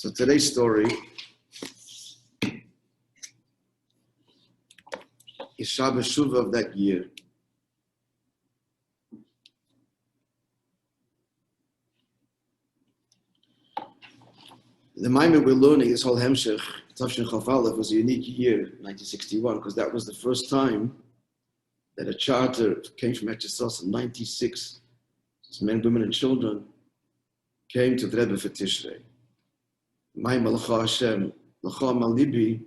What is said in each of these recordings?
So today's story is Shabbos Teshuvah of that year. The Maimon we're learning, this whole Hemshech, Tavshin Chaf Aleph, was a unique year, 1961, because that was the first time that a charter came from Eretz in 96. Men, women, and children came to the Rebbe for Tishrei. Maimon L'cha Hashem, L'cha Malibi,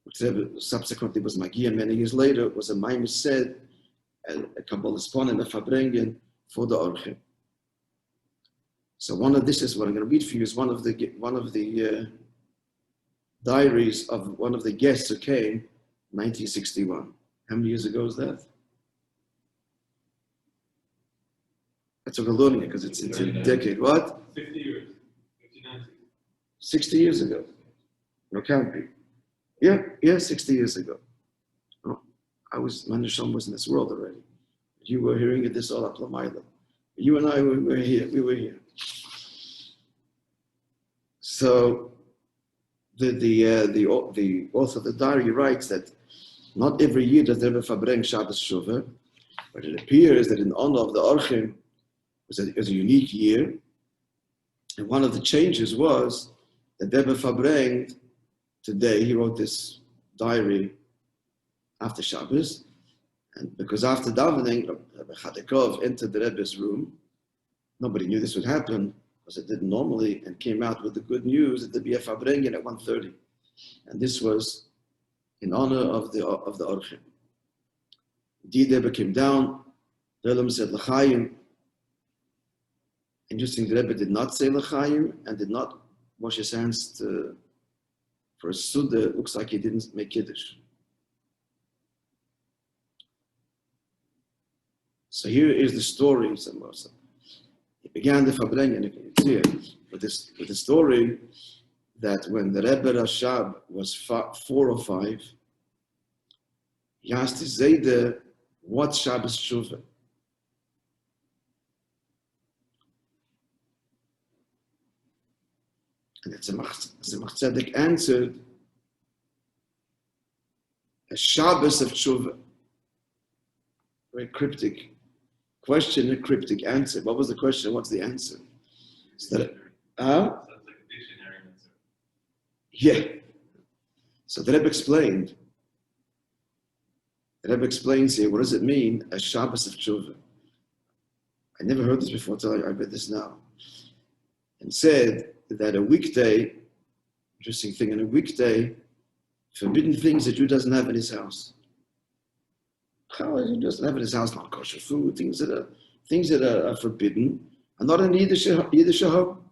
which Rebbe subsequently was Magia many years later, was a Maimon said, a Kabbalah Sponim, a Fabrengen, for the Orchim. So this is what I'm going to read for you, is one of the diaries of one of the guests who came in 1961. How many years ago is that? That's what we're learning, because it's a decade. What? 50 years. 59. 60 years ago. No, can't be. Yeah, 60 years ago. Oh, my Neshama was in this world already. You were hearing it this all up Lamaila. You and I were here. We were here. So the author of the diary writes that not every year does the Rebbe Fabreng Shabbos Teshuvah, but it appears that in honor of the Orchim, it was a unique year. And one of the changes was that Rebbe Fabreng, today, he wrote this diary after Shabbos, and because after davening, Rabbi Chadikov entered the Rebbe's room. Nobody knew this would happen, because it didn't normally, and came out with the good news that there'd be a Fabrengen at 1:30. And this was in honor of the Orchim. Indeed, Rebbe came down, the Rebbe said L'chaim. Interesting, the Rebbe did not say L'chaim and did not wash his hands for a Suda. It looks like he didn't make Kiddush. So here is the story. He began the Fabrengen, you can see it, with the story that when the Rebbe Rashab was 4 or 5, he asked his Zayde, what's Shabbos Teshuvah? And the Chassidic answered, a Shabbos of Teshuvah. Very cryptic question, a cryptic answer. What was the question? What's the answer? Is that Sounds like a dictionary answer. Yeah. So the Rebbe explained. The Rebbe explains here, what does it mean, a Shabbos of Teshuvah? I never heard this before until I read this now. And said that a weekday, interesting thing, in a weekday, forbidden things that Jew doesn't have in his house. How he doesn't have in his house, not kosher food, things that are forbidden, are not in Yiddish home.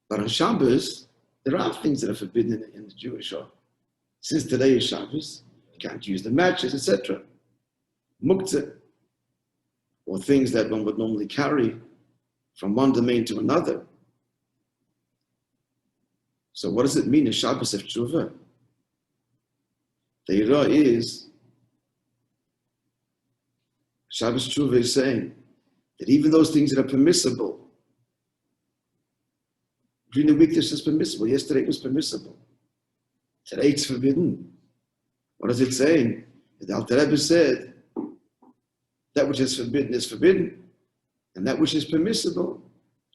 But on Shabbos, there are things that are forbidden in the Jewish home. Since today is Shabbos, you can't use the matches, etc. Muktzah, or things that one would normally carry from one domain to another. So what does it mean, a Shabbos of Teshuvah? The Yirah is, Shabbos Teshuvah is saying that even those things that are permissible, during the week this is permissible, yesterday it was permissible, today it's forbidden. What is it saying? The Alter Rebbe said, that which is forbidden, and that which is permissible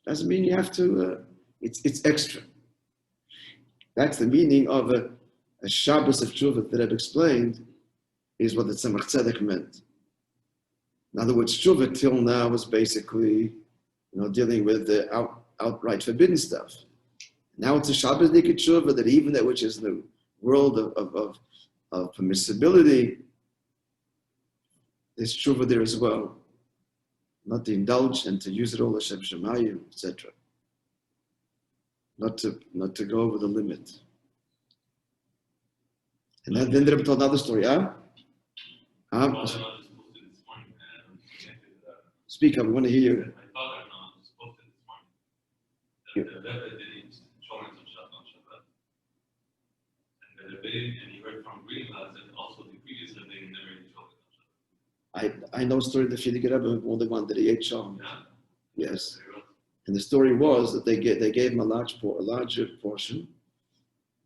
doesn't mean you have to, it's extra. That's the meaning of a Shabbos of Teshuvah that I've explained, is what the Tzemach Tzedek meant. In other words, Teshuvah till now was basically, dealing with the outright forbidden stuff. Now it's a Shabbos Dikar Teshuvah, that even that which is in the world of permissibility, there's Teshuvah there as well. Not to indulge and to use it all Hashem Shemayim, etc. Not to go over the limit. And then the Rebbe told another story, Speak up, we want to hear you. My father-in-law just posted this morning that the Rebbe did insurance on Shabbat. And the Rebbe, and he heard from Greenland that also the previous Rebbe never did insurance on Shabbat. I know a story of the Chassidic Rebbe, more than one that he ate Shalom. Yeah? Yes. And the story was that they gave him a larger portion,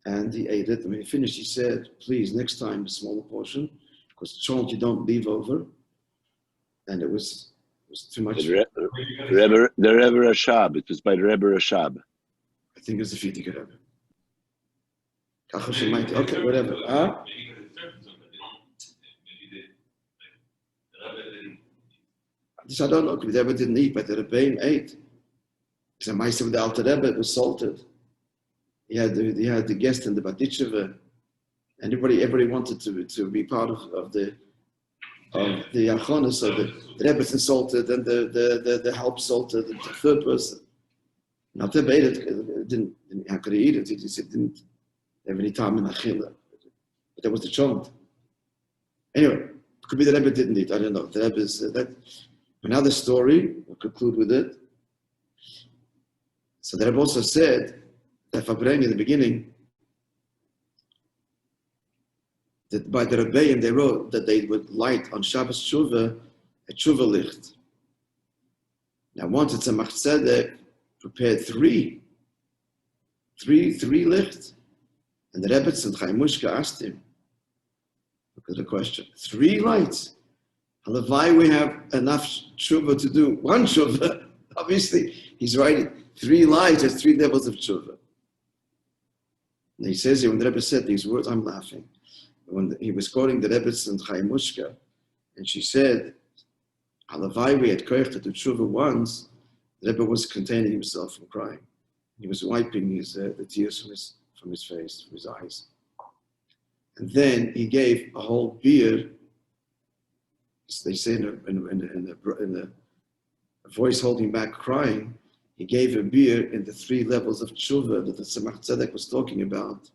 and he ate it. And when he finished, he said, "Please, next time, a smaller portion, because chont you don't leave over." And it was too much. The Rebbe Rashab. It was by the Rebbe Rashab. I think it was the Fitik Rebbe. Okay, whatever. Huh? This I don't know. The Rebbe didn't eat, but the Rebbeim ate. Because the Moishe of the Alter Rebbe, it was salted. He had the guest in the Teshuvah. Everybody wanted to be part of the Achonis. So the Rebbe salted and the help salted, and the third person. Now the Rebbe ate it. Didn't how could he eat it? He didn't have any time in Achila. But that was the chont. Anyway, it could be the Rebbe didn't eat. I don't know. The Rebbe is that. Another story. We'll conclude with it. So the Rebbe also said that Fabreng in the beginning, that by the Rebbeim they wrote that they would light on Shabbos Teshuvah a Teshuvah licht. Now once it's a Chassidic prepared three licht, and the Rebbe and Chaim Mushka asked him, look at the question, 3 lights. Halavai, we have enough Teshuvah to do one Teshuvah. Obviously, he's writing 3 lights, there's 3 levels of Teshuvah. And he says here, when the Rebbe said these words, I'm laughing. When he was quoting the Rebbe and Chaim Mushka, and she said, Halavai, we had koich to do Teshuvah once, the Rebbe was containing himself from crying. He was wiping the tears from his face, from his eyes. And then he gave a whole beer. They say in a voice holding back crying, he gave a beer in the 3 levels of Teshuvah that the Tzemach Tzedek was talking about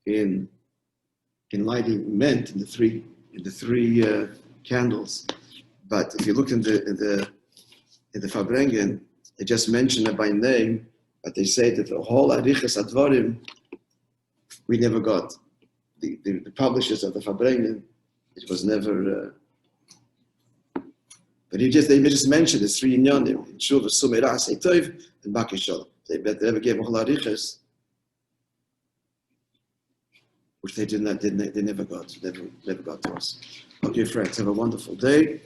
in lighting meant in the three candles. But if you look in the Farbrengen, they just mention it by name, but they say that the whole Arichas Advarim we never got. The publishers of the Farbrengen, it was never. But they just mentioned the 3 inyanim: Teshuvah, Sumeirah, Seitov, and Bakishol. They never gave a whole Arichas, which they never got to us. Okay, friends, have a wonderful day.